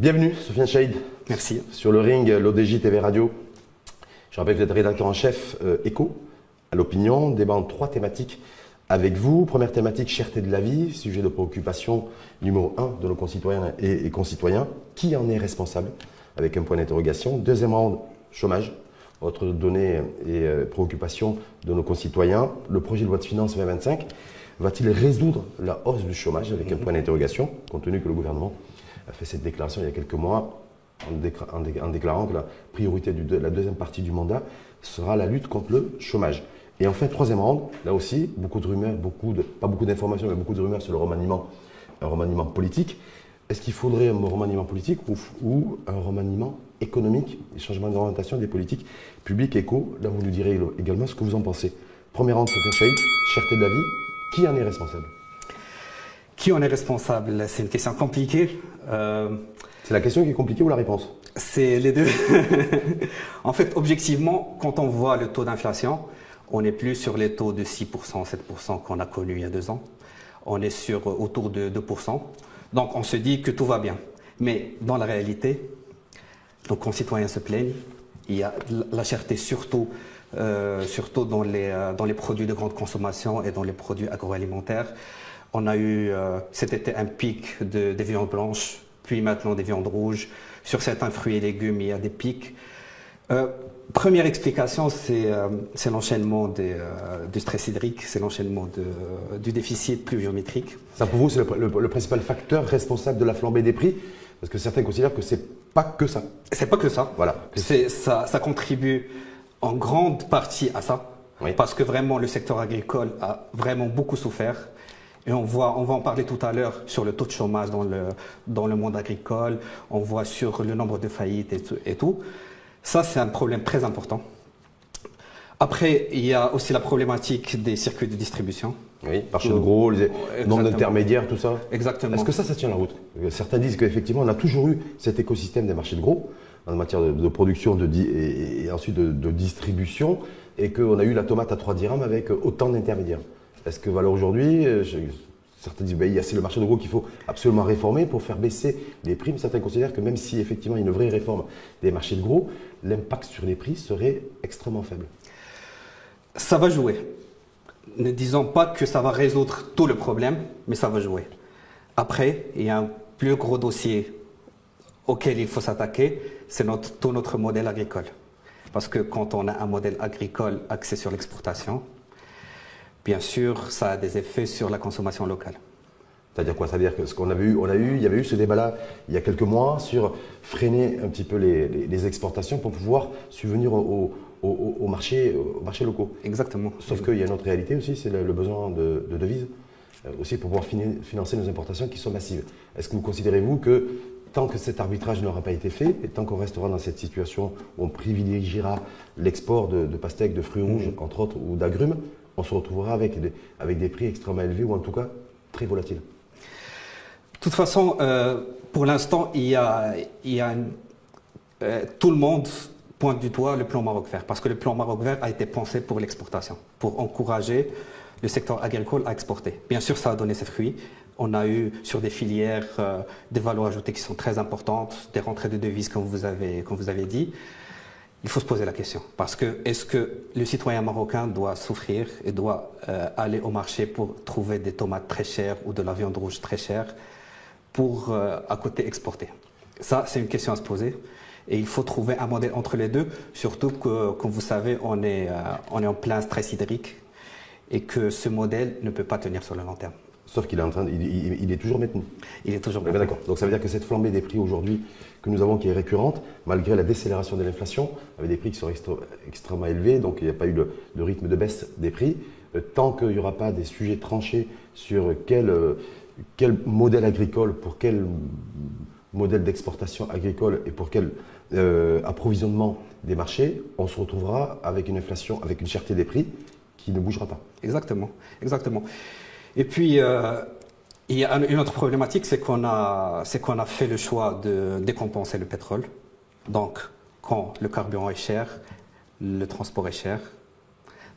Bienvenue, Sofiane Chaïd. Merci. Sur le ring, l'ODJ TV Radio. Je rappelle que vous êtes rédacteur en chef Écho, à l'opinion, débat en 3 thématiques avec vous. Première thématique, cherté de la vie, sujet de préoccupation numéro 1 de nos concitoyens et concitoyens. Qui en est responsable? Avec un point d'interrogation. Deuxièmement, chômage, autre donnée et préoccupation de nos concitoyens. Le projet de loi de finances 2025 va-t-il résoudre la hausse du chômage avec un point d'interrogation, compte tenu que le gouvernement a fait cette déclaration il y a quelques mois en déclarant que la priorité de la deuxième partie du mandat sera la lutte contre le chômage. Et enfin, troisième round, là aussi, beaucoup de rumeurs, pas beaucoup d'informations, mais beaucoup de rumeurs sur un remaniement politique. Est-ce qu'il faudrait un remaniement politique ou un remaniement économique, les changements d'orientation des politiques publiques éco? Là, vous nous direz également ce que vous en pensez. Premier round, Sofiane Chaïd, cherté de la vie, qui en est responsable? Qui en est responsable? C'est une question compliquée. C'est la question qui est compliquée ou la réponse? C'est les deux. En fait, objectivement, quand on voit le taux d'inflation, on n'est plus sur les taux de 6%, 7% qu'on a connus il y a 2 ans. On est autour de 2%. Donc, on se dit que tout va bien. Mais dans la réalité, nos concitoyens se plaignent. Il y a la cherté surtout dans les produits de grande consommation et dans les produits agroalimentaires. On a eu cet été un pic des viandes blanches, puis maintenant des viandes rouges. Sur certains fruits et légumes, il y a des pics. Première explication, c'est l'enchaînement du stress hydrique, c'est l'enchaînement du déficit pluviométrique. Ça, pour vous, c'est le principal facteur responsable de la flambée des prix? Parce que certains considèrent que c'est pas que ça. C'est pas que ça. Voilà. Ça contribue en grande partie à ça. Oui. Parce que vraiment, le secteur agricole a vraiment beaucoup souffert. Et on va en parler tout à l'heure sur le taux de chômage dans le monde agricole. On voit sur le nombre de faillites et tout. Ça, c'est un problème très important. Après, il y a aussi la problématique des circuits de distribution. Oui, marché de gros, les nombres d'intermédiaires, tout ça. Exactement. Est-ce que ça tient la route? Certains disent qu'effectivement, on a toujours eu cet écosystème des marchés de gros en matière de production et ensuite de distribution, et qu'on a eu la tomate à 3 dirhams avec autant d'intermédiaires. Est-ce que voilà, aujourd'hui, certains disent que c'est le marché de gros qu'il faut absolument réformer pour faire baisser les prix, mais certains considèrent que même si effectivement il y a une vraie réforme des marchés de gros, l'impact sur les prix serait extrêmement faible. Ça va jouer. Ne disons pas que ça va résoudre tout le problème, mais ça va jouer. Après, il y a un plus gros dossier auquel il faut s'attaquer, c'est tout notre modèle agricole. Parce que quand on a un modèle agricole axé sur l'exportation, bien sûr, ça a des effets sur la consommation locale. C'est-à-dire quoi? C'est-à-dire que ce qu'on avait il y avait eu ce débat-là il y a quelques mois sur freiner un petit peu les exportations pour pouvoir subvenir aux marchés locaux. Exactement. Sauf qu'il y a une autre réalité aussi, c'est le besoin de devises, aussi pour pouvoir financer nos importations qui sont massives. Est-ce que vous considérez-vous que tant que cet arbitrage n'aura pas été fait, et tant qu'on restera dans cette situation où on privilégiera l'export de pastèques, de fruits rouges, entre autres, ou d'agrumes, on se retrouvera avec des prix extrêmement élevés ou en tout cas très volatiles? De toute façon, pour l'instant, tout le monde pointe du doigt le plan Maroc Vert, parce que le plan Maroc Vert a été pensé pour l'exportation, pour encourager le secteur agricole à exporter. Bien sûr, ça a donné ses fruits. On a eu sur des filières des valeurs ajoutées qui sont très importantes, des rentrées de devises, comme vous avez dit. Il faut se poser la question, parce que est-ce que le citoyen marocain doit souffrir et doit aller au marché pour trouver des tomates très chères ou de la viande rouge très chère pour à côté exporter? Ça, c'est une question à se poser. Et il faut trouver un modèle entre les deux, surtout que, comme vous savez, on est en plein stress hydrique et que ce modèle ne peut pas tenir sur le long terme. Sauf qu'il est il est toujours maintenu. Il est toujours maintenu. D'accord. Donc ça veut dire que cette flambée des prix aujourd'hui que nous avons, qui est récurrente, malgré la décélération de l'inflation, avec des prix qui sont extrêmement élevés, donc il n'y a pas eu de rythme de baisse des prix, tant qu'il n'y aura pas des sujets tranchés sur quel modèle agricole, pour quel modèle d'exportation agricole et pour quel approvisionnement des marchés, on se retrouvera avec une inflation, avec une cherté des prix qui ne bougera pas. Exactement, exactement. Et puis, il y a une autre problématique, c'est qu'on a fait le choix de décompenser le pétrole. Donc, quand le carburant est cher, le transport est cher.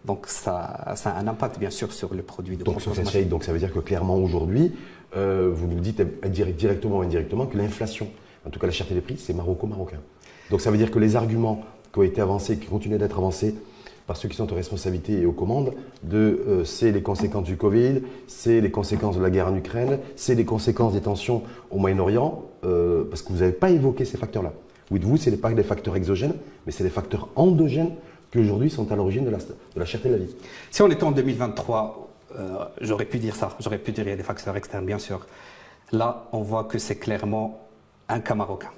Donc, ça a un impact, bien sûr, sur le produit de consommation. Donc, ça veut dire que clairement, aujourd'hui, vous nous dites directement ou indirectement que l'inflation en tout cas la cherté des prix, c'est marocain. Donc ça veut dire que les arguments qui ont été avancés, qui continuent d'être avancés par ceux qui sont aux responsabilités et aux commandes, c'est les conséquences du Covid, c'est les conséquences de la guerre en Ukraine, c'est les conséquences des tensions au Moyen-Orient, parce que vous n'avez pas évoqué ces facteurs-là. Oui, vous, ce n'est pas des facteurs exogènes, mais c'est des facteurs endogènes qui aujourd'hui sont à l'origine de la cherté de la vie. Si on était en 2023, j'aurais pu dire ça, j'aurais pu dire qu'il y a des facteurs externes, bien sûr. Là, on voit que c'est clairement un cas marocain.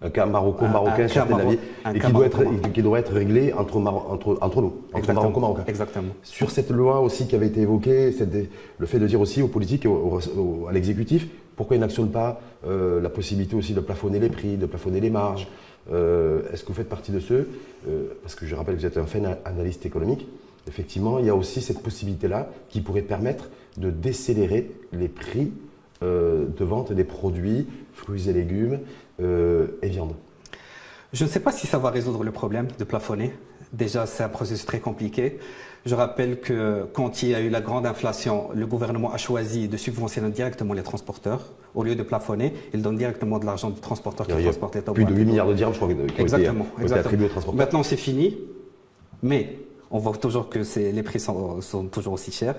Un cas marocain, cherté de la vie, et qui doit être réglé entre nous, entre marocains. Exactement. Sur cette loi aussi qui avait été évoquée, le fait de dire aussi aux politiques et à l'exécutif, pourquoi ils n'actionnent pas la possibilité aussi de plafonner les prix, de plafonner les marges. Est-ce que vous faites partie de ceux, parce que je rappelle que vous êtes un fin analyste économique, effectivement, il y a aussi cette possibilité-là qui pourrait permettre de décélérer les prix de vente des produits, fruits et légumes et viande. Je ne sais pas si ça va résoudre le problème de plafonner. Déjà, c'est un processus très compliqué. Je rappelle que quand il y a eu la grande inflation, le gouvernement a choisi de subventionner directement les transporteurs. Au lieu de plafonner, il donne directement de l'argent du transporteur qui transporte les plus de 8 milliards de dirhams, je crois, qui ont été attribués aux transporteurs. Maintenant, c'est fini, mais on voit toujours que les prix sont toujours aussi chers.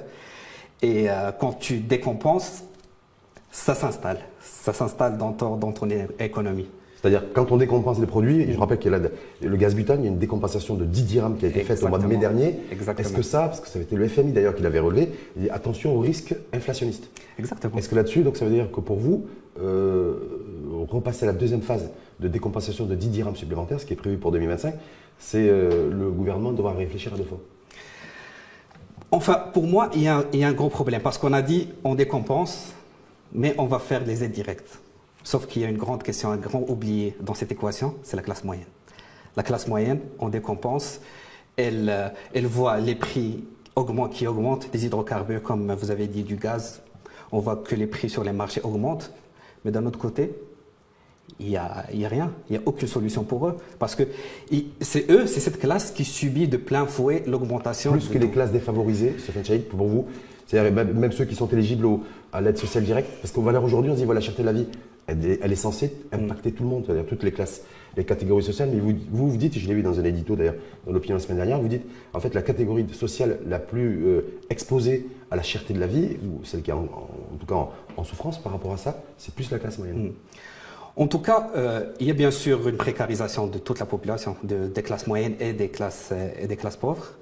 Et quand tu décompenses, ça s'installe. Ça s'installe dans ton économie. C'est-à-dire, quand on décompense les produits, je rappelle qu'il y a le gaz butane, il y a une décompensation de 10 dirhams qui a été faite au mois de mai dernier. Est-ce que ça, parce que ça avait été le FMI d'ailleurs qui l'avait relevé, il dit attention au risque inflationniste. Exactement. Est-ce que là-dessus, donc ça veut dire que pour vous, repasser à la deuxième phase de décompensation de 10 dirhams supplémentaires, ce qui est prévu pour 2025, c'est le gouvernement devra réfléchir à deux fois. Enfin, pour moi, il y a un gros problème parce qu'on a dit on décompense, mais on va faire des aides directes. Sauf qu'il y a une grande question, un grand oublié dans cette équation, c'est la classe moyenne. La classe moyenne, on décompense, elle voit les prix qui augmentent, des hydrocarbures, comme vous avez dit, du gaz. On voit que les prix sur les marchés augmentent, mais d'un autre côté, il n'y a rien, il n'y a aucune solution pour eux. Parce que c'est cette classe qui subit de plein fouet l'augmentation. Plus que les classes défavorisées, Sofiane Chahid, pour vous, c'est-à-dire même ceux qui sont éligibles à l'aide sociale directe, parce qu'on va là aujourd'hui, on se dit, voilà, la cherté de la vie, elle est censée impacter tout le monde, c'est-à-dire toutes les classes, les catégories sociales. Mais vous dites, et je l'ai vu dans un édito d'ailleurs, dans l'opinion la semaine dernière, vous dites, en fait, la catégorie sociale la plus exposée à la cherté de la vie, ou celle qui est en tout cas en souffrance par rapport à ça, c'est plus la classe moyenne. En tout cas, il y a bien sûr une précarisation de toute la population, des classes moyennes et des classes pauvres.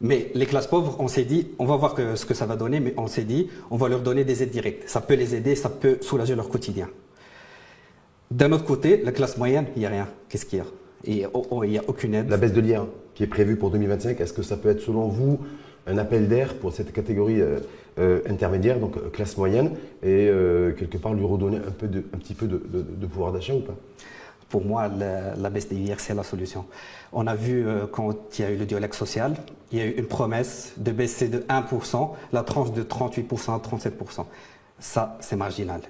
Mais les classes pauvres, on s'est dit, on va voir ce que ça va donner, mais on s'est dit, on va leur donner des aides directes. Ça peut les aider, ça peut soulager leur quotidien. D'un autre côté, la classe moyenne, il n'y a rien. Qu'est-ce qu'il y a? Il n'y a aucune aide. La baisse de l'IA qui est prévue pour 2025, est-ce que ça peut être selon vous un appel d'air pour cette catégorie intermédiaire, donc classe moyenne, et quelque part lui redonner un petit peu de pouvoir d'achat ou pas? Pour moi, la baisse des IR, c'est la solution. On a vu quand il y a eu le dialogue social, il y a eu une promesse de baisser de 1%, la tranche de 38% à 37%. Ça, c'est marginal.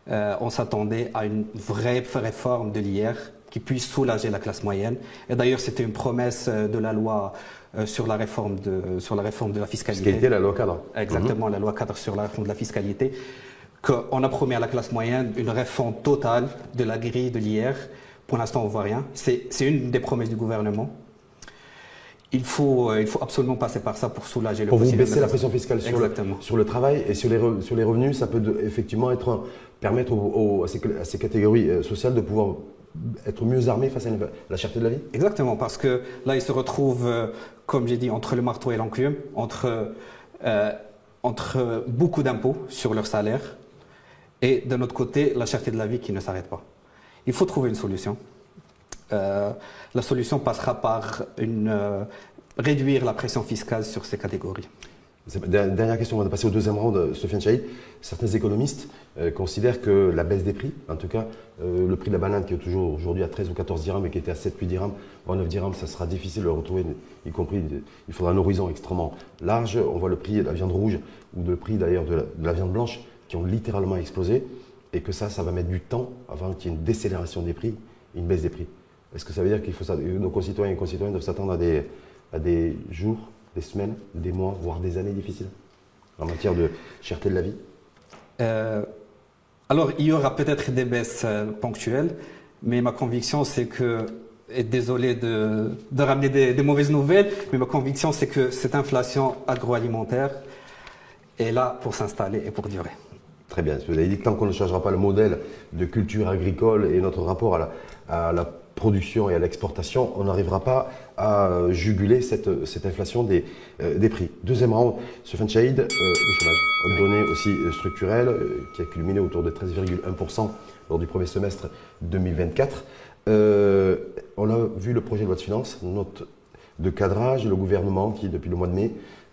On s'attendait à une vraie réforme de l'IR qui puisse soulager la classe moyenne. Et d'ailleurs, c'était une promesse de la loi sur la réforme de la fiscalité. Fiscalité, la loi cadre. Exactement, la loi cadre sur la réforme de la fiscalité. Qu'on a promis à la classe moyenne une réforme totale de la grille de l'IR. Pour l'instant, on ne voit rien. C'est une des promesses du gouvernement. Il faut absolument passer par ça pour soulager le quotidien. Pour vous baisser la pression fiscale sur le travail et sur les revenus, ça peut effectivement permettre à ces catégories sociales de pouvoir être mieux armées face à la cherté de la vie? Exactement, parce que là, ils se retrouvent, comme j'ai dit, entre le marteau et l'enclume, entre beaucoup d'impôts sur leur salaire et d'un autre côté, la cherté de la vie qui ne s'arrête pas. Il faut trouver une solution. La solution passera par réduire la pression fiscale sur ces catégories. Dernière question, on va passer au deuxième round, Sofiane Chahid. Certains économistes considèrent que la baisse des prix, en tout cas le prix de la banane qui est toujours aujourd'hui à 13 ou 14 dirhams et qui était à 7-8 dirhams, voire 9 dirhams, ça sera difficile de le retrouver, y compris, il faudra un horizon extrêmement large. On voit le prix de la viande rouge ou le prix d'ailleurs de la viande blanche qui ont littéralement explosé et que ça va mettre du temps avant qu'il y ait une décélération des prix et une baisse des prix. Est-ce que ça veut dire que nos concitoyens et concitoyennes doivent s'attendre à des jours, des semaines, des mois, voire des années difficiles en matière de cherté de la vie? Alors, il y aura peut-être des baisses ponctuelles, mais ma conviction, c'est que, et désolé de ramener des mauvaises nouvelles, mais ma conviction, c'est que cette inflation agroalimentaire est là pour s'installer et pour durer. Très bien. Vous avez dit que tant qu'on ne changera pas le modèle de culture agricole et notre rapport à la production et à l'exportation, on n'arrivera pas à juguler cette inflation des prix. Deuxième round, Sofiane Chaïd, le chômage. Une donnée aussi structurelle qui a culminé autour de 13,1% lors du premier semestre 2024. On a vu le projet de loi de finances, note de cadrage, le gouvernement qui, depuis le mois de mai,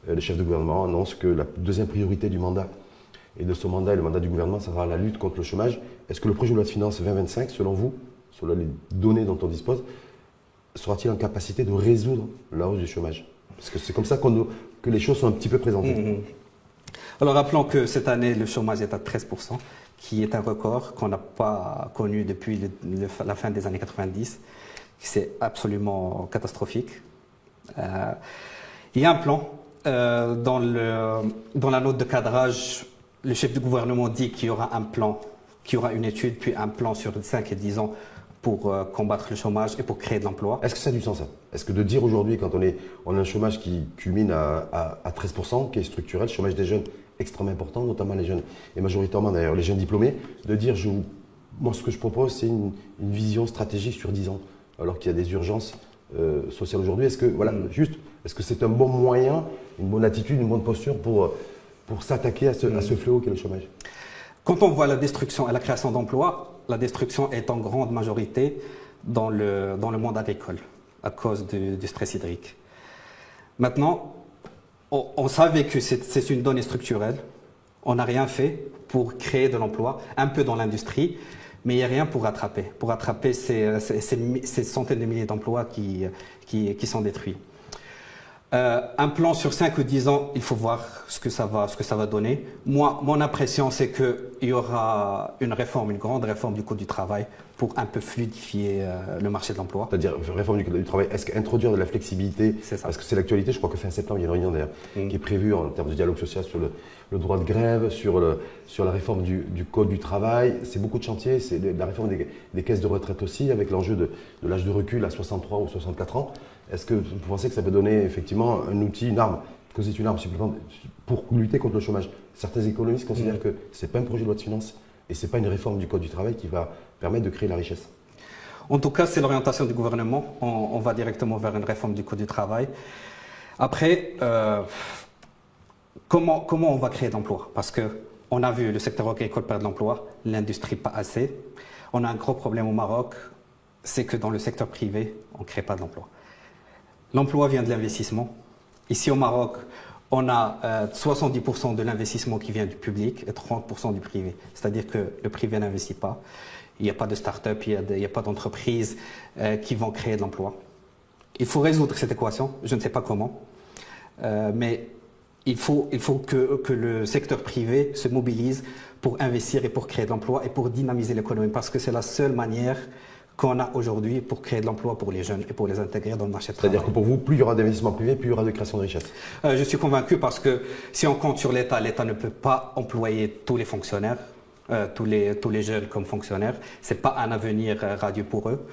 le chef de gouvernement annonce que la deuxième priorité du mandat et de son mandat et le mandat du gouvernement sera la lutte contre le chômage. Est-ce que le projet de loi de finances 2025, selon vous, selon les données dont on dispose, sera-t-il en capacité de résoudre la hausse du chômage? Parce que c'est comme ça que les choses sont un petit peu présentées. Alors rappelons que cette année, le chômage est à 13%, qui est un record qu'on n'a pas connu depuis la fin des années 90. C'est absolument catastrophique. Il y a un plan. Dans la note de cadrage, le chef du gouvernement dit qu'il y aura un plan, qu'il y aura une étude, puis un plan sur 5 et 10 ans pour combattre le chômage et pour créer de l'emploi. Est-ce que ça a du sens, ça? Est-ce que de dire aujourd'hui, quand on a un chômage qui culmine à 13%, qui est structurel, le chômage des jeunes extrêmement important, notamment les jeunes, et majoritairement d'ailleurs les jeunes diplômés, de dire, moi ce que je propose, c'est une vision stratégique sur 10 ans, alors qu'il y a des urgences sociales aujourd'hui. Est-ce que, est-ce que c'est un bon moyen, une bonne attitude, une bonne posture pour s'attaquer à ce fléau qu'est le chômage? Quand on voit la destruction et la création d'emplois, la destruction est en grande majorité dans le monde agricole, à cause du stress hydrique. Maintenant, on savait que c'est une donnée structurelle. On n'a rien fait pour créer de l'emploi, un peu dans l'industrie, mais il n'y a rien pour rattraper. Pour rattraper ces centaines de milliers d'emplois qui sont détruits. Un plan sur 5 ou 10 ans, il faut voir ce que ça va donner. Moi, mon impression, c'est qu'il y aura une grande réforme du Code du travail pour un peu fluidifier le marché de l'emploi. C'est-à-dire, réforme du Code du travail, est-ce qu'introduire de la flexibilité, parce que c'est l'actualité, je crois que fin septembre, il y a une réunion d'ailleurs, qui est prévue en termes de dialogue social sur le droit de grève, sur la réforme du Code du travail. C'est beaucoup de chantiers, c'est la réforme des caisses de retraite aussi, avec l'enjeu de l'âge de recul à 63 ou 64 ans. Est-ce que vous pensez que ça peut donner effectivement un outil, une arme, que c'est une arme supplémentaire pour lutter contre le chômage? Certains économistes considèrent que ce n'est pas un projet de loi de finances et ce n'est pas une réforme du Code du travail qui va permettre de créer la richesse. En tout cas, c'est l'orientation du gouvernement. On va directement vers une réforme du Code du travail. Après, comment on va créer d'emplois? Parce qu'on a vu le secteur agricole perdre de l'emploi, l'industrie pas assez. On a un gros problème au Maroc, c'est que dans le secteur privé, on ne crée pas d'emploi. L'emploi vient de l'investissement. Ici au Maroc, on a 70% de l'investissement qui vient du public et 30% du privé. C'est-à-dire que le privé n'investit pas. Il n'y a pas de start-up, il n'y a pas d'entreprises qui vont créer de l'emploi. Il faut résoudre cette équation. Je ne sais pas comment. Mais il faut que le secteur privé se mobilise pour investir et pour créer de l'emploi et pour dynamiser l'économie. Parce que c'est la seule manière qu'on a aujourd'hui pour créer de l'emploi pour les jeunes et pour les intégrer dans le marché du travail. C'est-à-dire que pour vous, plus il y aura d'investissement privé, plus il y aura de création de richesse. Je suis convaincu parce que si on compte sur l'État, l'État ne peut pas employer tous les fonctionnaires, tous les jeunes comme fonctionnaires. Ce n'est pas un avenir radieux pour eux.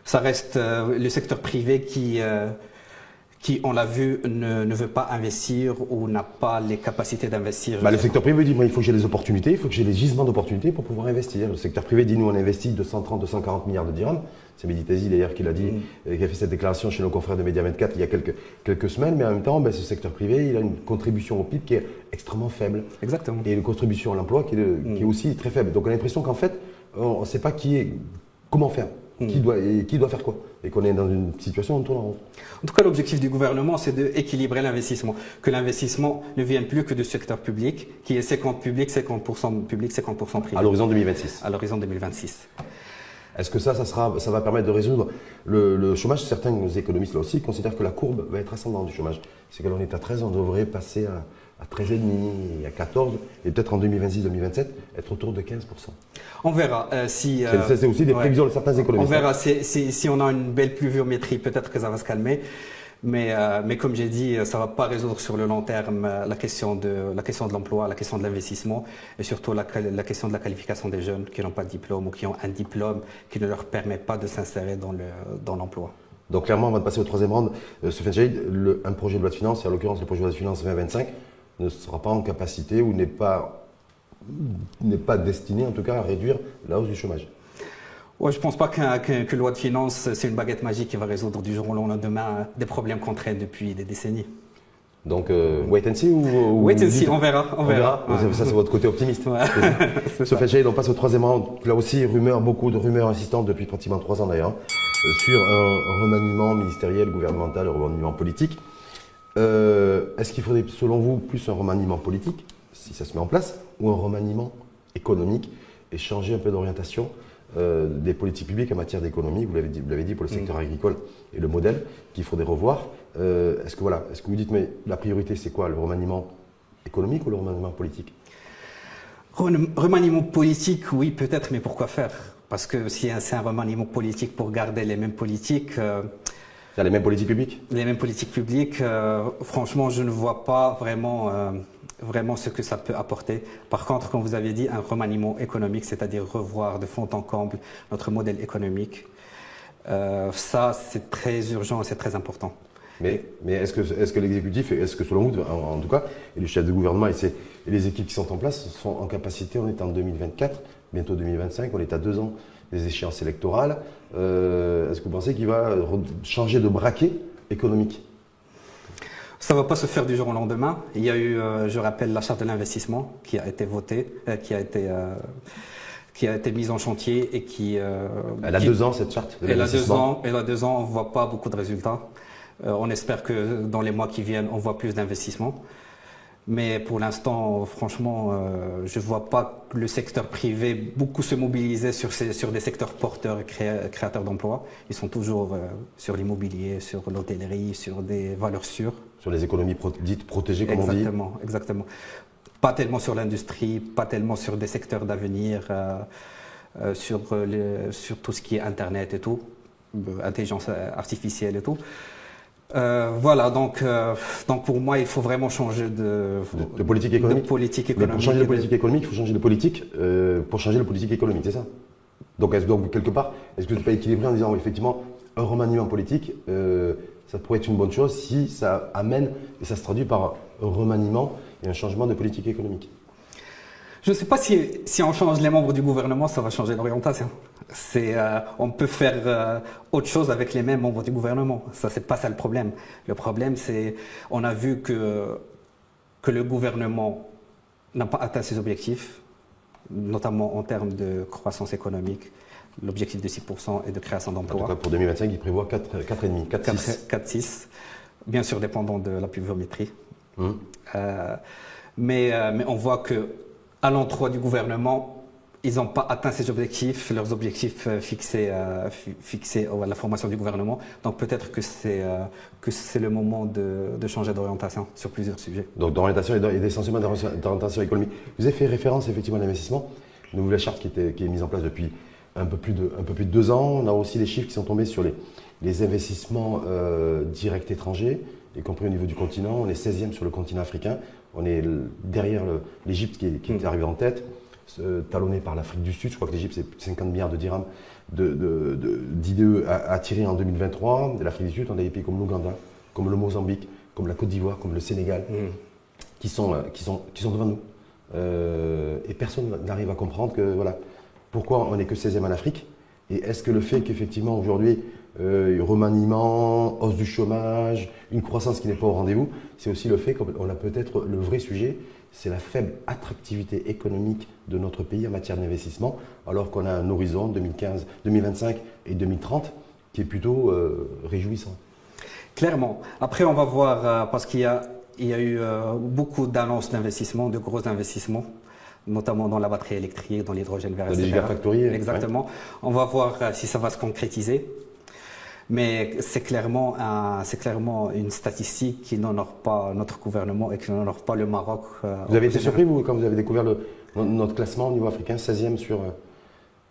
Ça reste le secteur privé qui, on l'a vu, ne veut pas investir ou n'a pas les capacités d'investir. Le secteur privé dit, moi, il faut que j'ai des opportunités, il faut que j'ai des gisements d'opportunités pour pouvoir investir. Le secteur privé dit, nous, on investit 230, 240 milliards de dirhams. C'est Mehdi Taizi d'ailleurs qui l'a dit, qui a fait cette déclaration chez nos confrères de Média 24 il y a quelques semaines. Mais en même temps, ce secteur privé, il a une contribution au PIB qui est extrêmement faible. Exactement. Et une contribution à l'emploi qui est aussi très faible. Donc on a l'impression qu'en fait, on ne sait pas comment faire. Qui doit faire quoi? Et qu'on est dans une situation où on tourne en rond. En tout cas, l'objectif du gouvernement, c'est d'équilibrer l'investissement. Que l'investissement ne vienne plus que du secteur public, qui est 50% public, 50% public, 50% privé. À l'horizon 2026. À l'horizon 2026. Est-ce que ça va permettre de résoudre le chômage? Certains économistes, là aussi, considèrent que la courbe va être ascendante du chômage. C'est que l'on est à 13, on devrait passer à 13,5, à 14, et peut-être en 2026-2027, être autour de 15%. On verra si... c'est aussi des prévisions de certains économistes. On verra si on a une belle pluviométrie, peut-être que ça va se calmer. Mais comme j'ai dit, ça ne va pas résoudre sur le long terme la question de l'emploi, la question de l'investissement et surtout la question de la qualification des jeunes qui n'ont pas de diplôme ou qui ont un diplôme qui ne leur permet pas de s'insérer dans l'emploi. Donc clairement, avant de passer au troisième round, Sofiane Chahid, un projet de loi de finances, et en l'occurrence le projet de loi de finances 2025, ne sera pas en capacité ou n'est pas destiné en tout cas à réduire la hausse du chômage. Ouais, je ne pense pas qu'une loi de finances, c'est une baguette magique qui va résoudre du jour au lendemain des problèmes qu'on traite depuis des décennies. Donc, wait and see ou wait and see, on verra. Ouais. Ça, c'est votre côté optimiste. Ouais. Sofiane Chahid, on passe au troisième round. Là aussi, beaucoup de rumeurs insistantes depuis pratiquement 3 ans d'ailleurs, sur un remaniement ministériel, gouvernemental, un remaniement politique. Est-ce qu'il faudrait, selon vous, plus un remaniement politique, si ça se met en place, ou un remaniement économique et changer un peu d'orientation des politiques publiques en matière d'économie, vous l'avez dit pour le secteur agricole et le modèle qu'il faudrait revoir. Est-ce que vous dites, mais la priorité c'est quoi, le remaniement économique ou le remaniement politique? Remaniement politique, oui peut-être, mais pourquoi faire? Parce que si c'est un remaniement politique pour garder les mêmes politiques... les mêmes politiques publiques? Les mêmes politiques publiques, franchement je ne vois pas vraiment ce que ça peut apporter. Par contre, comme vous avez dit, un remaniement économique, c'est-à-dire revoir de fond en comble notre modèle économique, ça c'est très urgent et c'est très important. Mais est-ce que l'exécutif, est-ce que selon vous, en tout cas, et le chef de gouvernement et les équipes qui sont en place sont en capacité, on est en 2024, bientôt 2025, on est à 2 ans des échéances électorales, est-ce que vous pensez qu'il va changer de braquet économique? Ça ne va pas se faire du jour au lendemain. Il y a eu, je rappelle, la charte de l'investissement qui a été votée, qui a été mise en chantier et qui... Elle a 2 ans cette charte de l'investissement. Elle a 2 ans, on ne voit pas beaucoup de résultats. On espère que dans les mois qui viennent, on voit plus d'investissements. Mais pour l'instant, franchement, je ne vois pas le secteur privé beaucoup se mobiliser sur des secteurs porteurs et créateurs d'emplois. Ils sont toujours sur l'immobilier, sur l'hôtellerie, sur des valeurs sûres. Sur les économies dites protégées, comme on dit. Exactement. Pas tellement sur l'industrie, pas tellement sur des secteurs d'avenir, sur tout ce qui est Internet et tout, intelligence artificielle et tout. Voilà, donc pour moi, il faut vraiment changer de politique économique. Mais pour changer de politique économique, il faut changer de politique pour changer de politique économique, c'est ça? Donc quelque part, est-ce que c'est pas équilibré en disant effectivement un remaniement politique, ça pourrait être une bonne chose si ça amène et ça se traduit par un remaniement et un changement de politique économique? Je ne sais pas si on change les membres du gouvernement, ça va changer l'orientation. On peut faire autre chose avec les mêmes membres du gouvernement. Ça, c'est pas ça le problème. Le problème, c'est on a vu que le gouvernement n'a pas atteint ses objectifs, notamment en termes de croissance économique, l'objectif de 6% et de création d'emplois. En tout cas, pour 2025, il prévoit 4,5, 4,6. 4,6, bien sûr dépendant de la pluviométrie. Mais on voit que à l'endroit du gouvernement, ils n'ont pas atteint leurs objectifs fixés à la formation du gouvernement. Donc peut-être que c'est le moment de changer d'orientation sur plusieurs sujets. Donc d'orientation et essentiellement d'orientation économique. Vous avez fait référence effectivement à l'investissement. Nous avons la charte qui est mise en place depuis un peu plus de 2 ans. On a aussi les chiffres qui sont tombés sur les investissements directs étrangers, y compris au niveau du continent. On est 16e sur le continent africain. On est derrière l'Égypte qui est arrivée en tête, talonné par l'Afrique du Sud. Je crois que l'Égypte, c'est 50 milliards de dirhams d'IDE attirés en 2023. L'Afrique du Sud, on a des pays comme l'Ouganda, comme le Mozambique, comme la Côte d'Ivoire, comme le Sénégal, qui sont devant nous. Et personne n'arrive à comprendre que, voilà, pourquoi on n'est que 16e en Afrique. Et est-ce que le fait qu'effectivement aujourd'hui, remaniement, hausse du chômage, une croissance qui n'est pas au rendez-vous, c'est aussi le fait qu'on a peut-être le vrai sujet, c'est la faible attractivité économique de notre pays en matière d'investissement, alors qu'on a un horizon 2025 et 2030 qui est plutôt réjouissant. Clairement. Après, on va voir, parce qu'il y a eu beaucoup d'annonces d'investissement, de gros investissements, notamment dans la batterie électrique, dans l'hydrogène vert, etc. Dans les gigafactories. Exactement. Ouais. On va voir si ça va se concrétiser. Mais c'est clairement une statistique qui n'honore pas notre gouvernement et qui n'honore pas le Maroc. Vous avez été surpris, vous, quand vous avez découvert notre classement au niveau africain, 16e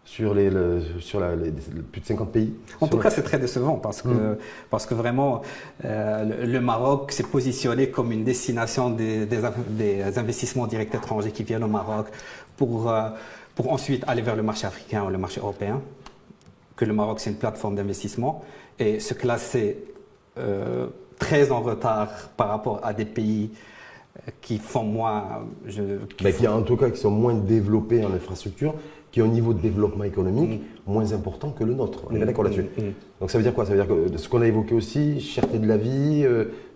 sur plus de 50 pays. En tout cas, c'est très décevant parce que vraiment, le Maroc s'est positionné comme une destination des investissements directs étrangers qui viennent au Maroc pour ensuite aller vers le marché africain ou le marché européen. Que le Maroc, c'est une plateforme d'investissement et se classer très en retard par rapport à des pays qui font moins... en tout cas, qui sont moins développés en infrastructure, qui ont un niveau de développement économique moins important que le nôtre. On est bien d'accord là-dessus. Donc ça veut dire quoi? Ça veut dire que ce qu'on a évoqué aussi, cherté de la vie,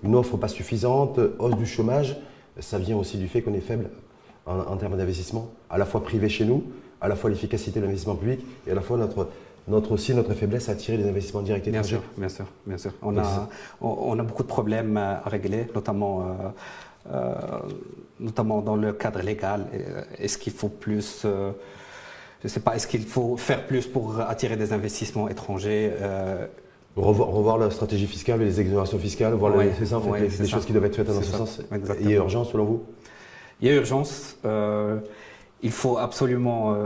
une offre pas suffisante, hausse du chômage, ça vient aussi du fait qu'on est faible en termes d'investissement, à la fois privé chez nous, à la fois l'efficacité de l'investissement public et à la fois notre faiblesse à attirer des investissements directs étrangers. Bien sûr. On a beaucoup de problèmes à régler, notamment dans le cadre légal. Est-ce qu'il faut plus, je ne sais pas, est-ce qu'il faut faire plus pour attirer des investissements étrangers revoir la stratégie fiscale et les exonérations fiscales, c'est ça en fait, des choses qui doivent être faites dans ce sens. Il y a urgence selon vous? Il y a urgence. Il faut absolument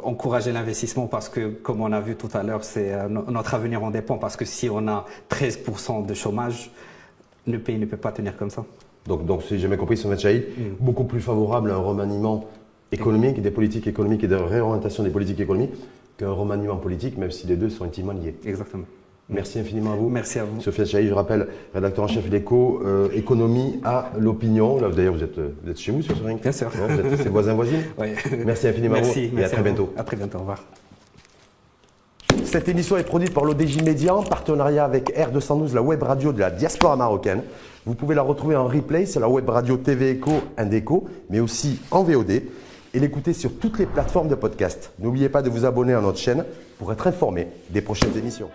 encourager l'investissement parce que, comme on a vu tout à l'heure, notre avenir en dépend. Parce que si on a 13% de chômage, le pays ne peut pas tenir comme ça. Donc si j'ai bien compris, Sofiane Chahid, beaucoup plus favorable à un remaniement économique, des politiques économiques et de réorientation des politiques économiques qu'un remaniement politique, même si les deux sont intimement liés. Exactement. Merci infiniment à vous. Merci à vous. Sofiane Chahid, je rappelle, rédacteur en chef de l'Écho, économie à l'opinion. Là, d'ailleurs, vous êtes chez vous sur ce ring. Bien sûr. Vous êtes ses voisins voisines. Oui. Merci infiniment à vous et à très bientôt. À très bientôt. Au revoir. Cette émission est produite par l'ODJ Média en partenariat avec R212, la web radio de la diaspora marocaine. Vous pouvez la retrouver en replay sur la web radio TV Echo, Indeco, mais aussi en VOD et l'écouter sur toutes les plateformes de podcast. N'oubliez pas de vous abonner à notre chaîne pour être informé des prochaines émissions.